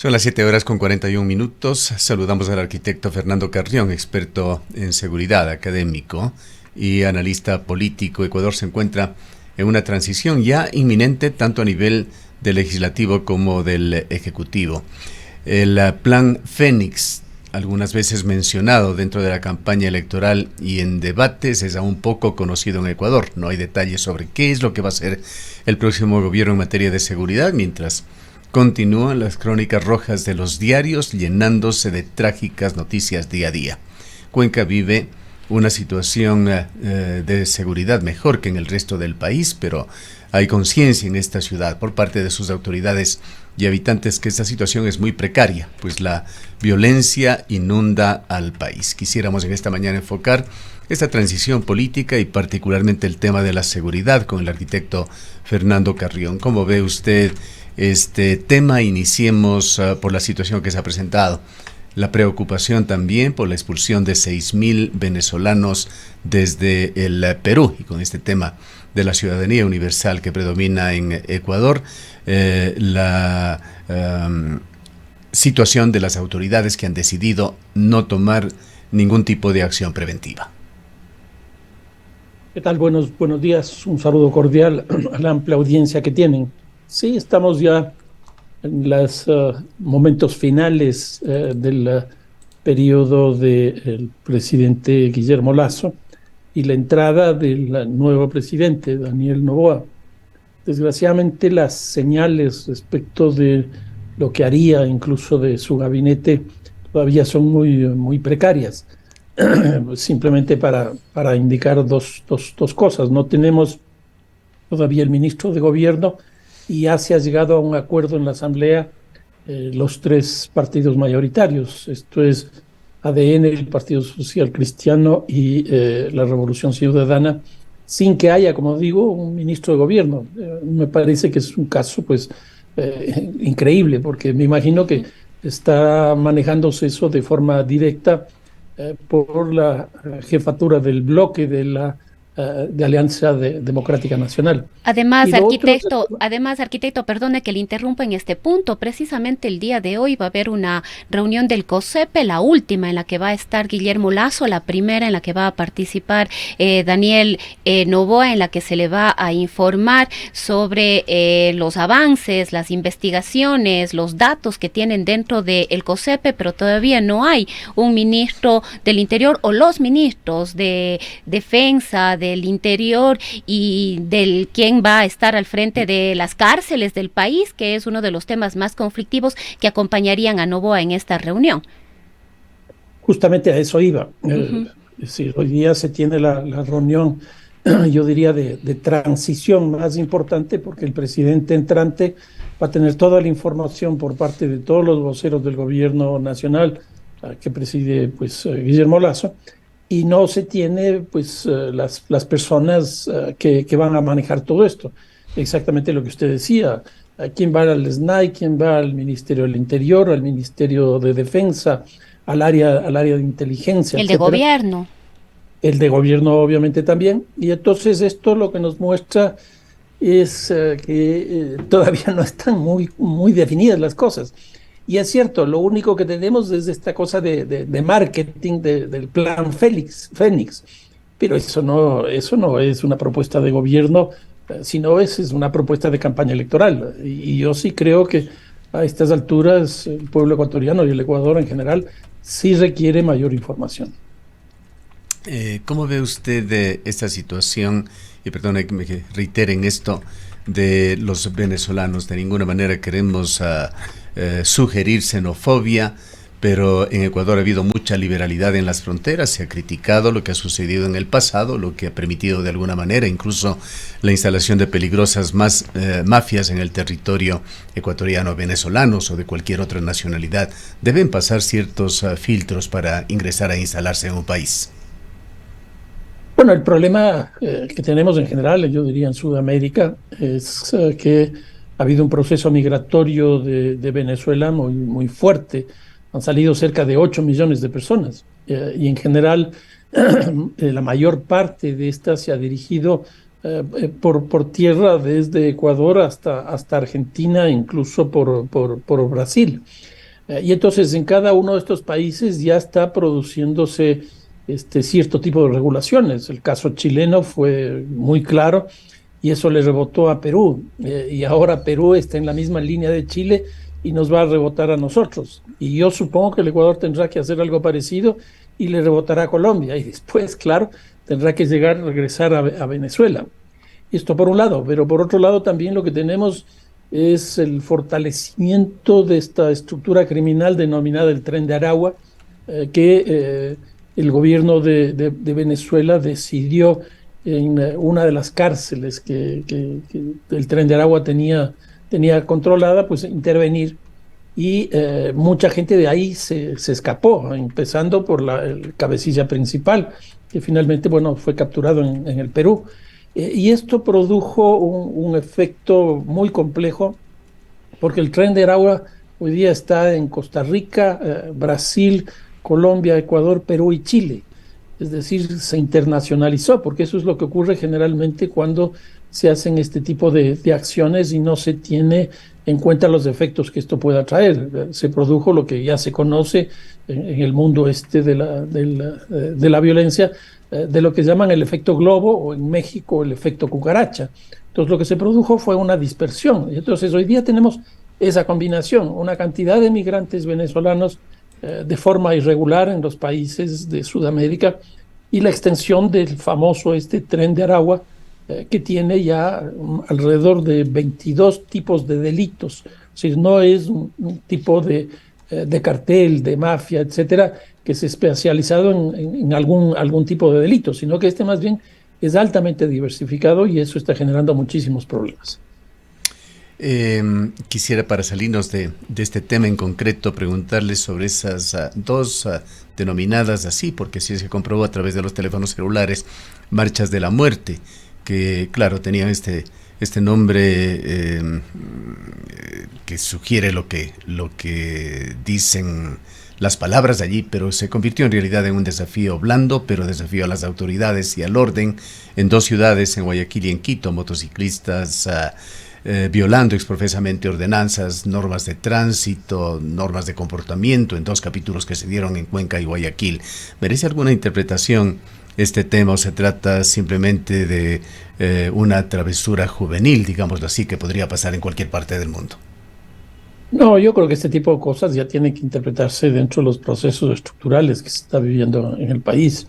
Son las 7 horas con 41 minutos. Saludamos al arquitecto Fernando Carrión, experto en seguridad, académico y analista político. Ecuador se encuentra en una transición ya inminente, tanto a nivel del legislativo como del ejecutivo. El plan Fénix, algunas veces mencionado dentro de la campaña electoral y en debates, es aún poco conocido en Ecuador. No hay detalles sobre qué es lo que va a hacer el próximo gobierno en materia de seguridad, mientras continúan las crónicas rojas de los diarios llenándose de trágicas noticias día a día. Cuenca vive una situación de seguridad mejor que en el resto del país, pero hay conciencia en esta ciudad por parte de sus autoridades y habitantes que esta situación es muy precaria, pues la violencia inunda al país. Quisiéramos en esta mañana enfocar esta transición política y particularmente el tema de la seguridad con el arquitecto Fernando Carrión. ¿Cómo ve usted este tema? Iniciemos por la situación que se ha presentado. La preocupación también por la expulsión de 6,000 venezolanos desde el Perú, y con este tema de la ciudadanía universal que predomina en Ecuador, la situación de las autoridades que han decidido no tomar ningún tipo de acción preventiva. ¿Qué tal? Buenos días. Un saludo cordial a la amplia audiencia que tienen. Sí, estamos ya en los momentos finales del periodo del presidente Guillermo Lasso y la entrada del nuevo presidente, Daniel Noboa. Desgraciadamente, las señales respecto de lo que haría, incluso de su gabinete, todavía son muy precarias. Simplemente para indicar dos cosas. No tenemos todavía el ministro de Gobierno y ya se ha llegado a un acuerdo en la Asamblea los tres partidos mayoritarios. Esto es ADN, el Partido Social Cristiano y la Revolución Ciudadana, sin que haya, como digo, un ministro de Gobierno. Me parece que es un caso pues increíble, porque me imagino que está manejándose eso de forma directa por la jefatura del bloque de Alianza Democrática Nacional. Además, arquitecto, perdone que le interrumpa en este punto. Precisamente el día de hoy va a haber una reunión del COSEPE, la última en la que va a estar Guillermo Lasso, la primera en la que va a participar Daniel Noboa, en la que se le va a informar sobre los avances, las investigaciones, los datos que tienen dentro del COSEPE, pero todavía no hay un ministro del Interior o los ministros de Defensa, del Interior y del quien va a estar al frente de las cárceles del país, que es uno de los temas más conflictivos que acompañarían a Noboa en esta reunión. Justamente a eso iba. Es decir, hoy día se tiene la reunión, yo diría, de transición más importante, porque el presidente entrante va a tener toda la información por parte de todos los voceros del gobierno nacional que preside pues Guillermo Lasso, y no se tiene pues las personas que van a manejar todo esto. Exactamente lo que usted decía. ¿Quién va al SNAI? ¿Quién va al Ministerio del Interior, al Ministerio de Defensa, al área de inteligencia? El etcétera? De gobierno. El de gobierno obviamente también. Y entonces esto lo que nos muestra es que todavía no están muy definidas las cosas. Y es cierto, lo único que tenemos es esta cosa de marketing del plan Fénix, pero eso no es una propuesta de gobierno, sino es una propuesta de campaña electoral. Y yo sí creo que a estas alturas el pueblo ecuatoriano y el Ecuador en general sí requiere mayor información. ¿Cómo ve usted esta situación? Y perdone que me reitere en esto de los venezolanos. De ninguna manera queremos sugerir xenofobia, pero en Ecuador ha habido mucha liberalidad en las fronteras. Se ha criticado lo que ha sucedido en el pasado, lo que ha permitido de alguna manera incluso la instalación de peligrosas mafias en el territorio ecuatoriano. Venezolanos o de cualquier otra nacionalidad deben pasar ciertos filtros para ingresar a instalarse en un país. Bueno, el problema que tenemos en general, yo diría en Sudamérica, es que ha habido un proceso migratorio de Venezuela muy fuerte. Han salido cerca de 8 millones de personas y en general la mayor parte de estas se ha dirigido por tierra desde Ecuador hasta Argentina, incluso por Brasil. Y entonces en cada uno de estos países ya está produciéndose cierto tipo de regulaciones. El caso chileno fue muy claro y eso le rebotó a Perú. Y ahora Perú está en la misma línea de Chile y nos va a rebotar a nosotros. Y yo supongo que el Ecuador tendrá que hacer algo parecido y le rebotará a Colombia. Y después, claro, tendrá que regresar a Venezuela. Esto por un lado, pero por otro lado también lo que tenemos es el fortalecimiento de esta estructura criminal denominada el Tren de Aragua, que el gobierno de Venezuela decidió en una de las cárceles que el Tren de Aragua tenía controlada, pues intervenir y mucha gente de ahí se escapó, empezando por el cabecilla principal, que finalmente, bueno, fue capturado en el Perú. Y esto produjo un efecto muy complejo, porque el Tren de Aragua hoy día está en Costa Rica, Brasil, Colombia, Ecuador, Perú y Chile. Es decir, se internacionalizó, porque eso es lo que ocurre generalmente cuando se hacen este tipo de acciones y no se tiene en cuenta los efectos que esto pueda traer. Se produjo lo que ya se conoce en el mundo de la violencia, de lo que llaman el efecto globo, o en México el efecto cucaracha. Entonces lo que se produjo fue una dispersión. Y entonces hoy día tenemos esa combinación, una cantidad de migrantes venezolanos de forma irregular en los países de Sudamérica y la extensión del famoso Tren de Aragua, que tiene ya alrededor de 22 tipos de delitos. Es decir, no es un tipo de cartel, de mafia, etcétera, que se ha especializado en algún tipo de delito, sino que más bien es altamente diversificado y eso está generando muchísimos problemas. Quisiera, para salirnos de este tema en concreto, preguntarles sobre esas dos denominadas así, porque sí se comprobó a través de los teléfonos celulares, marchas de la muerte, que claro, tenían este nombre que sugiere lo que dicen las palabras de allí, pero se convirtió en realidad en un desafío blando, pero desafío a las autoridades y al orden en dos ciudades, en Guayaquil y en Quito. Motociclistas violando exprofesamente ordenanzas, normas de tránsito, normas de comportamiento, en dos capítulos que se dieron en Cuenca y Guayaquil. ¿Merece alguna interpretación este tema o se trata simplemente de una travesura juvenil, digámoslo así, que podría pasar en cualquier parte del mundo? No, yo creo que este tipo de cosas ya tienen que interpretarse dentro de los procesos estructurales que se está viviendo en el país.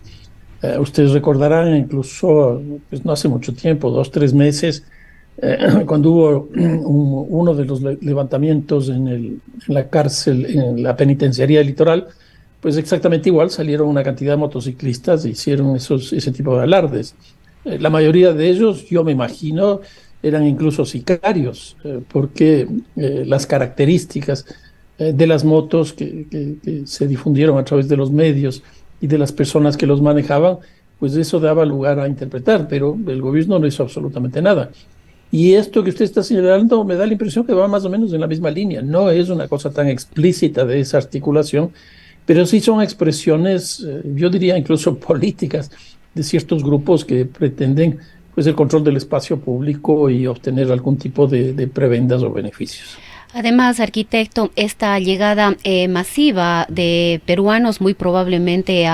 Ustedes recordarán incluso, pues no hace mucho tiempo, 2, 3 meses, cuando hubo uno de los levantamientos en la cárcel, en la penitenciaría del Litoral, pues exactamente igual salieron una cantidad de motociclistas e hicieron ese tipo de alardes. La mayoría de ellos, yo me imagino, eran incluso sicarios, porque las características de las motos que se difundieron a través de los medios y de las personas que los manejaban, pues eso daba lugar a interpretar, pero el gobierno no hizo absolutamente nada. Y esto que usted está señalando me da la impresión que va más o menos en la misma línea. No es una cosa tan explícita de esa articulación, pero sí son expresiones, yo diría incluso políticas, de ciertos grupos que pretenden pues el control del espacio público y obtener algún tipo de prebendas o beneficios. Además, arquitecto, esta llegada masiva de peruanos, muy probablemente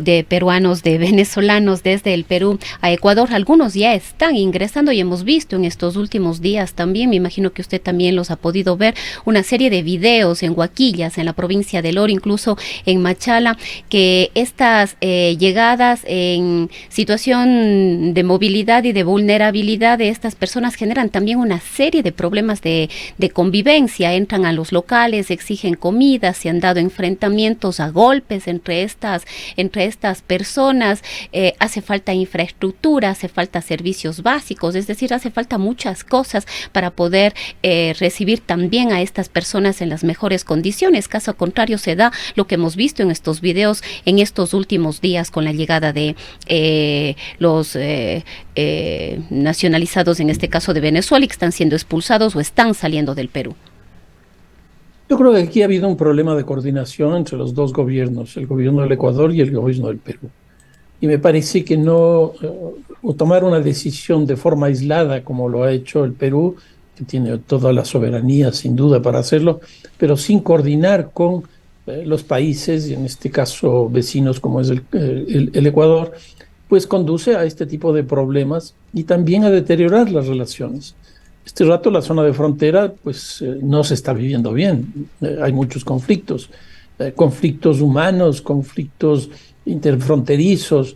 de peruanos, de venezolanos desde el Perú a Ecuador, algunos ya están ingresando y hemos visto en estos últimos días también, me imagino que usted también los ha podido ver, una serie de videos en Huaquillas, en la provincia del Oro, incluso en Machala, que estas llegadas en situación de movilidad y de vulnerabilidad de estas personas generan también una serie de problemas de convivencia, entran a los locales, exigen comida, se han dado enfrentamientos a golpes entre estas personas, hace falta infraestructura, hace falta servicios básicos, es decir, hace falta muchas cosas para poder recibir también a estas personas en las mejores condiciones. Caso contrario se da lo que hemos visto en estos videos en estos últimos días con la llegada de los nacionalizados, en este caso de Venezuela, y que están siendo expulsados o están saliendo del Perú. Yo creo que aquí ha habido un problema de coordinación entre los dos gobiernos, el gobierno del Ecuador y el gobierno del Perú. Y me parece que no, o tomar una decisión de forma aislada, como lo ha hecho el Perú, que tiene toda la soberanía sin duda para hacerlo, pero sin coordinar con los países, y en este caso vecinos como es el Ecuador, pues conduce a este tipo de problemas y también a deteriorar las relaciones. Este rato la zona de frontera pues no se está viviendo bien, hay muchos conflictos, conflictos humanos, conflictos interfronterizos,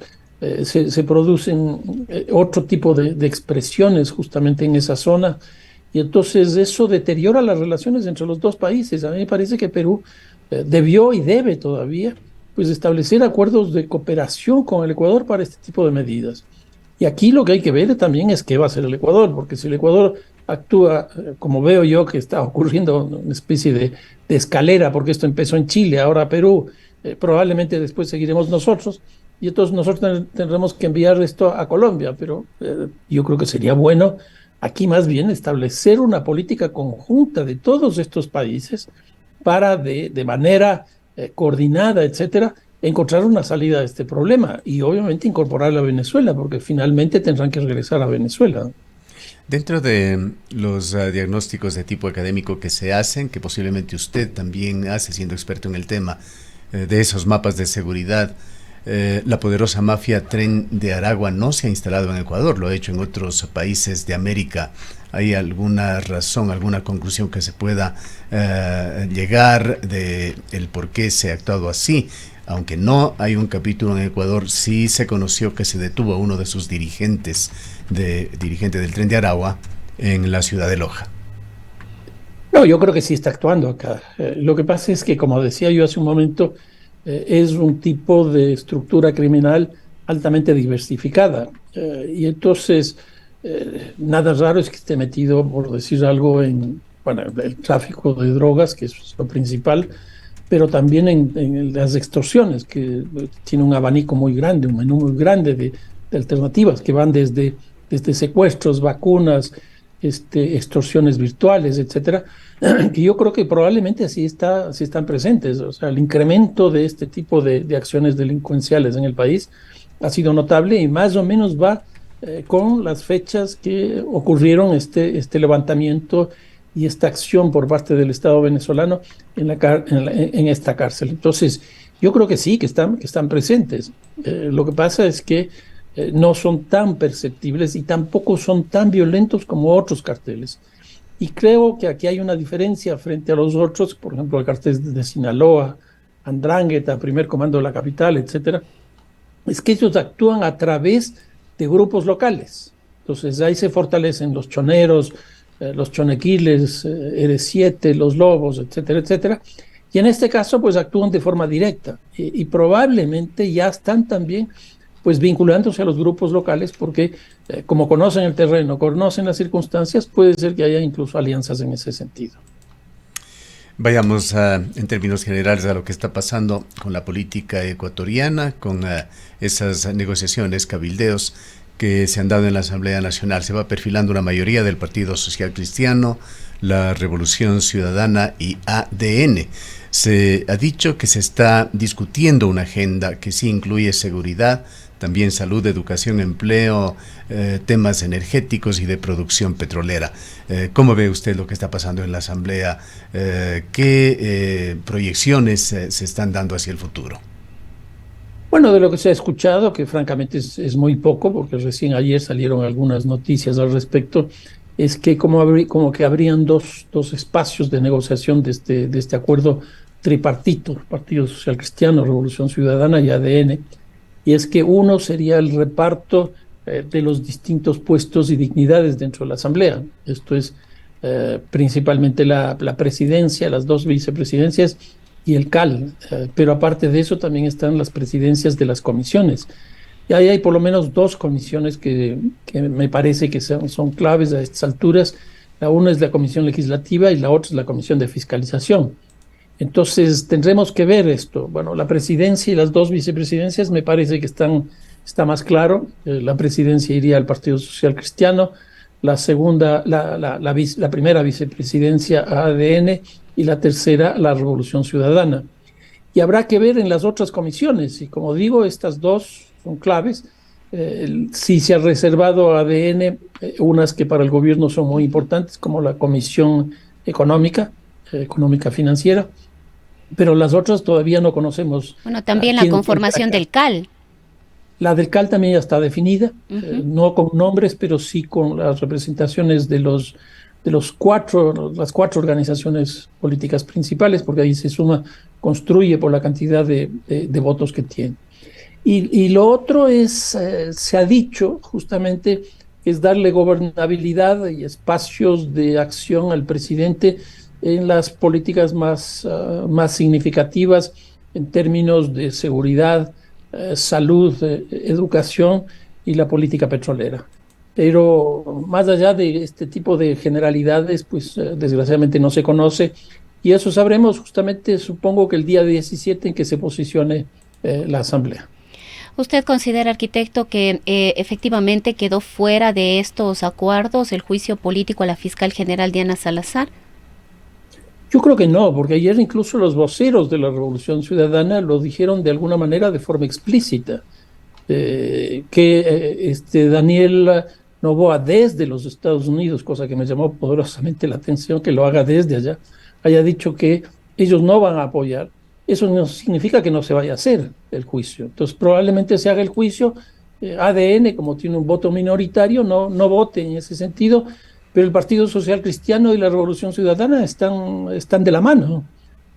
se producen otro tipo de expresiones justamente en esa zona, y entonces eso deteriora las relaciones entre los dos países. A mí me parece que Perú debió y debe todavía pues establecer acuerdos de cooperación con el Ecuador para este tipo de medidas. Y aquí lo que hay que ver también es qué va a hacer el Ecuador, porque si el Ecuador actúa, como veo yo que está ocurriendo, una especie de escalera, porque esto empezó en Chile, ahora Perú, probablemente después seguiremos nosotros, y entonces nosotros tendremos que enviar esto a Colombia, pero yo creo que sería bueno aquí más bien establecer una política conjunta de todos estos países para de manera coordinada, etcétera, encontrar una salida a este problema y obviamente incorporar a Venezuela, porque finalmente tendrán que regresar a Venezuela. Dentro de los diagnósticos de tipo académico que se hacen, que posiblemente usted también hace siendo experto en el tema, de esos mapas de seguridad, la poderosa mafia Tren de Aragua no se ha instalado en Ecuador, lo ha hecho en otros países de América. ¿Hay alguna razón, alguna conclusión que se pueda llegar de el por qué se ha actuado así? Aunque no hay un capítulo en Ecuador, sí se conoció que se detuvo a uno de sus dirigente del Tren de Aragua en la ciudad de Loja. No, yo creo que sí está actuando acá. Lo que pasa es que, como decía yo hace un momento, es un tipo de estructura criminal altamente diversificada. Y entonces, nada raro es que esté metido, por decir algo, en el tráfico de drogas, que es lo principal, pero también en las extorsiones, que tiene un abanico muy grande, un menú muy grande de alternativas que van desde secuestros, vacunas, extorsiones virtuales, etcétera, que yo creo que probablemente sí están presentes. O sea, el incremento de este tipo de acciones delincuenciales en el país ha sido notable y más o menos va con las fechas que ocurrieron este levantamiento y esta acción por parte del Estado venezolano en esta cárcel. Entonces, yo creo que sí, que están presentes. Lo que pasa es que no son tan perceptibles y tampoco son tan violentos como otros carteles. Y creo que aquí hay una diferencia frente a los otros, por ejemplo, el cartel de Sinaloa, Andrangheta, Primer Comando de la Capital, etcétera, es que ellos actúan a través de grupos locales. Entonces ahí se fortalecen los choneros, los chonequiles, R7, los lobos, etcétera, etcétera. Y en este caso, pues actúan de forma directa y probablemente ya están también pues vinculándose a los grupos locales porque como conocen el terreno, conocen las circunstancias, puede ser que haya incluso alianzas en ese sentido. Vayamos en términos generales a lo que está pasando con la política ecuatoriana, con esas negociaciones, cabildeos que se han dado en la Asamblea Nacional. Se va perfilando una mayoría del Partido Social Cristiano, la Revolución Ciudadana y ADN. Se ha dicho que se está discutiendo una agenda que sí incluye seguridad, también salud, educación, empleo, temas energéticos y de producción petrolera. ¿Cómo ve usted lo que está pasando en la Asamblea? ¿Qué proyecciones se están dando hacia el futuro? Bueno, de lo que se ha escuchado, que francamente es muy poco, porque recién ayer salieron algunas noticias al respecto, es que como que habrían dos espacios de negociación de este acuerdo tripartito, Partido Social Cristiano, Revolución Ciudadana y ADN, y es que uno sería el reparto de los distintos puestos y dignidades dentro de la Asamblea. Esto es principalmente la presidencia, las dos vicepresidencias y el CAL, pero aparte de eso también están las presidencias de las comisiones. Y ahí hay por lo menos dos comisiones que me parece que son claves a estas alturas. La una es la Comisión Legislativa y la otra es la Comisión de Fiscalización. Entonces tendremos que ver esto. Bueno, la presidencia y las dos vicepresidencias me parece que está más claro. La presidencia iría al Partido Social Cristiano, la segunda, la primera vicepresidencia a ADN y la tercera a la Revolución Ciudadana. Y habrá que ver en las otras comisiones, y como digo, estas dos son claves, Sí se ha reservado a ADN unas que para el gobierno son muy importantes, como la Comisión Económica Financiera, pero las otras todavía no conocemos Bueno, también la quién conformación será. del CAL. La del CAL también ya está definida, no con nombres, pero sí con las representaciones de las cuatro organizaciones políticas principales, porque ahí se suma, construye por la cantidad de votos que tiene. Y lo otro es, se ha dicho justamente, es darle gobernabilidad y espacios de acción al presidente en las políticas más significativas en términos de seguridad, salud, educación y la política petrolera. Pero más allá de este tipo de generalidades, pues desgraciadamente no se conoce y eso sabremos justamente, supongo que el día 17 en que se posicione la Asamblea. ¿Usted considera, arquitecto, que efectivamente quedó fuera de estos acuerdos el juicio político a la fiscal general Diana Salazar? Yo creo que no, porque ayer incluso los voceros de la Revolución Ciudadana lo dijeron de alguna manera de forma explícita, que Daniel Noboa desde los Estados Unidos, cosa que me llamó poderosamente la atención, que lo haga desde allá, haya dicho que ellos no van a apoyar. Eso no significa que no se vaya a hacer el juicio. Entonces probablemente se haga el juicio, ADN, como tiene un voto minoritario, no vote en ese sentido, pero el Partido Social Cristiano y la Revolución Ciudadana están de la mano.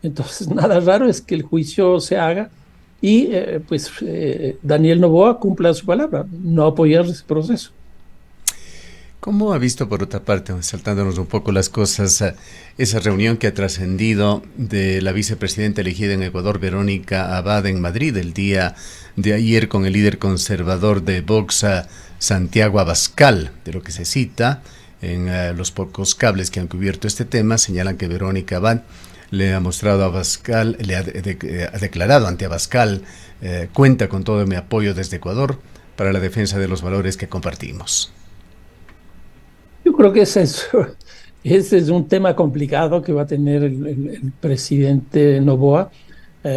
Entonces, nada raro es que el juicio se haga y Daniel Noboa cumpla su palabra, no apoyar ese proceso. ¿Cómo ha visto, por otra parte, saltándonos un poco las cosas, esa reunión que ha trascendido de la vicepresidenta elegida en Ecuador, Verónica Abad, en Madrid, el día de ayer con el líder conservador de Vox, Santiago Abascal? De lo que se cita en los pocos cables que han cubierto este tema, señalan que Verónica Abad le ha mostrado a Abascal, ha declarado ante Abascal, cuenta con todo mi apoyo desde Ecuador para la defensa de los valores que compartimos. Yo creo que ese es un tema complicado que va a tener el presidente Noboa.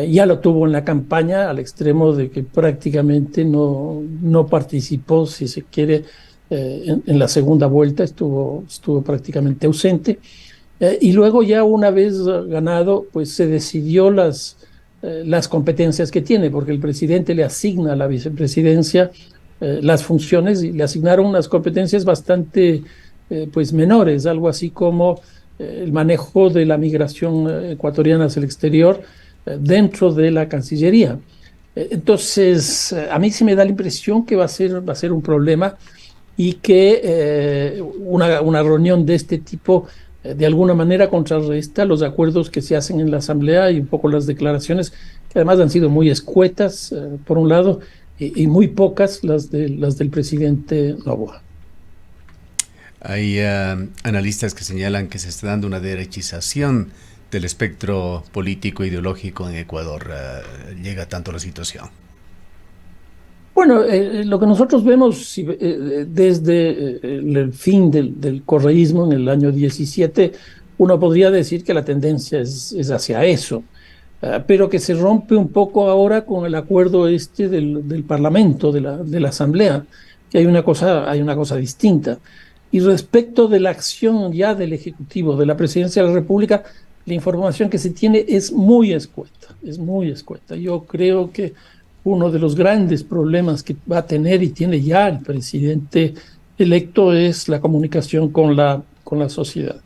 Ya lo tuvo en la campaña al extremo de que prácticamente no participó, si se quiere, en la segunda vuelta, estuvo prácticamente ausente. Y luego ya una vez ganado, pues se decidió las competencias que tiene, porque el presidente le asigna a la vicepresidencia las funciones y le asignaron unas competencias bastante pues menores, algo así como el manejo de la migración ecuatoriana hacia el exterior dentro de la Cancillería. Entonces, a mí sí me da la impresión que va a ser un problema y que una reunión de este tipo de alguna manera contrarresta los acuerdos que se hacen en la Asamblea y un poco las declaraciones que además han sido muy escuetas, por un lado, y muy pocas las del presidente Noboa. Hay analistas que señalan que se está dando una derechización del espectro político e ideológico en Ecuador. ¿Llega tanto la situación? Bueno, lo que nosotros vemos desde el fin del correísmo en el año 17, uno podría decir que la tendencia es hacia eso, pero que se rompe un poco ahora con el acuerdo del Parlamento, de la Asamblea, que hay una cosa distinta. Y respecto de la acción ya del Ejecutivo, de la Presidencia de la República, la información que se tiene es muy escueta, es muy escueta. Yo creo que uno de los grandes problemas que va a tener y tiene ya el presidente electo es la comunicación con la sociedad.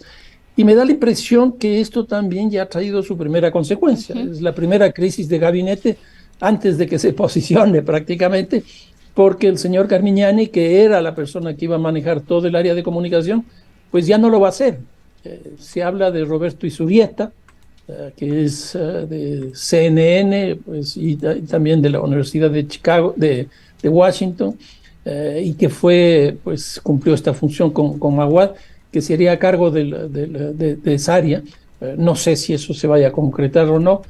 Y me da la impresión que esto también ya ha traído su primera consecuencia. Es la primera crisis de gabinete antes de que se posicione prácticamente, porque el señor Carmiñani, que era la persona que iba a manejar todo el área de comunicación, pues ya no lo va a hacer. Se habla de Roberto Izurrieta, que es de CNN, pues, y también de la Universidad de Chicago, de Washington, y que pues cumplió esta función con Maguad, que sería a cargo de esa área. No sé si eso se vaya a concretar o no,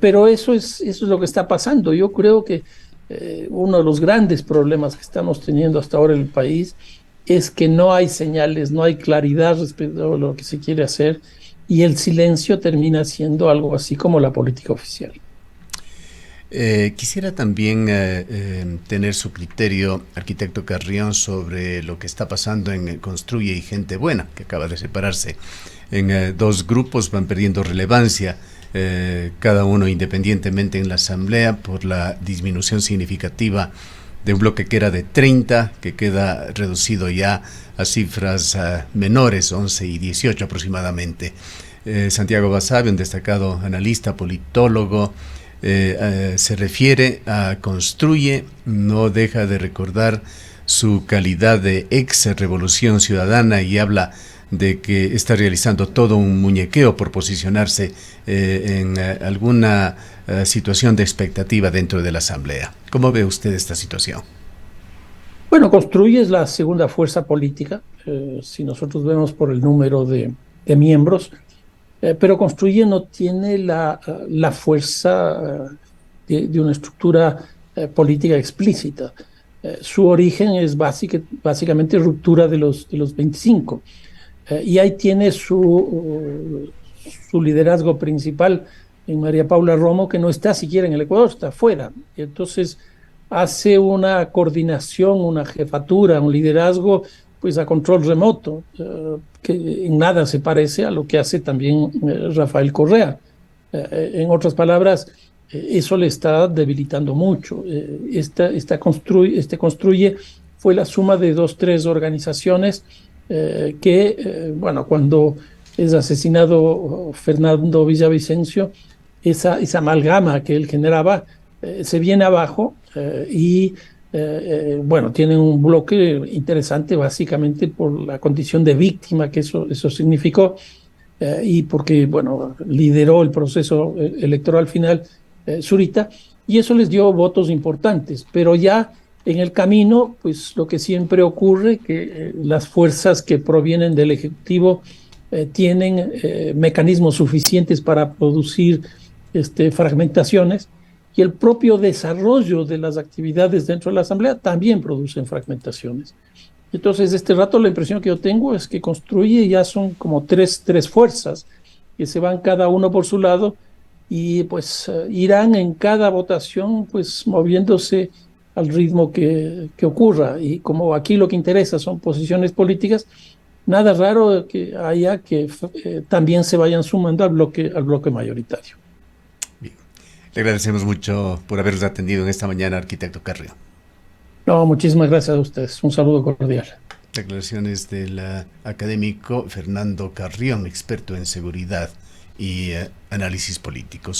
pero eso es lo que está pasando. Yo creo que uno de los grandes problemas que estamos teniendo hasta ahora en el país es que no hay señales, no hay claridad respecto a lo que se quiere hacer y el silencio termina siendo algo así como la política oficial. Quisiera también tener su criterio, arquitecto Carrión, sobre lo que está pasando en Construye y Gente Buena, que acaba de separarse en dos grupos, van perdiendo relevancia, cada uno independientemente en la Asamblea, por la disminución significativa de un bloque que era de 30, que queda reducido ya a cifras menores, 11 y 18 aproximadamente. Santiago Basabe, un destacado analista, politólogo, se refiere a Construye, no deja de recordar su calidad de ex Revolución Ciudadana y habla de que está realizando todo un muñequeo por posicionarse en alguna situación de expectativa dentro de la Asamblea. ¿Cómo ve usted esta situación? Bueno, Construye es la segunda fuerza política, si nosotros vemos por el número de miembros, pero Construye no tiene la fuerza de una estructura política explícita. Su origen es básicamente ruptura de los 25. Y ahí tiene su liderazgo principal en María Paula Romo, que no está siquiera en el Ecuador, está fuera. Y entonces hace una coordinación, una jefatura, un liderazgo pues a control remoto, que en nada se parece a lo que hace también Rafael Correa. En otras palabras, eso le está debilitando mucho. Este Construye fue la suma de 2, 3 organizaciones bueno, cuando es asesinado Fernando Villavicencio, esa amalgama que él generaba se viene abajo y bueno, tiene un bloque interesante básicamente por la condición de víctima que eso significó y porque, bueno, lideró el proceso electoral final Zurita, y eso les dio votos importantes, pero ya en el camino, pues lo que siempre ocurre, que las fuerzas que provienen del Ejecutivo tienen mecanismos suficientes para producir fragmentaciones, y el propio desarrollo de las actividades dentro de la Asamblea también producen fragmentaciones. Entonces, de este rato la impresión que yo tengo es que Construye ya son como tres fuerzas que se van cada uno por su lado y pues irán en cada votación pues moviéndose al ritmo que ocurra. Y como aquí lo que interesa son posiciones políticas, nada raro que haya que también se vayan sumando al bloque mayoritario. Bien. Le agradecemos mucho por habernos atendido en esta mañana, arquitecto Carrión. No, muchísimas gracias a ustedes. Un saludo cordial. Declaraciones del académico Fernando Carrión, experto en seguridad y análisis políticos.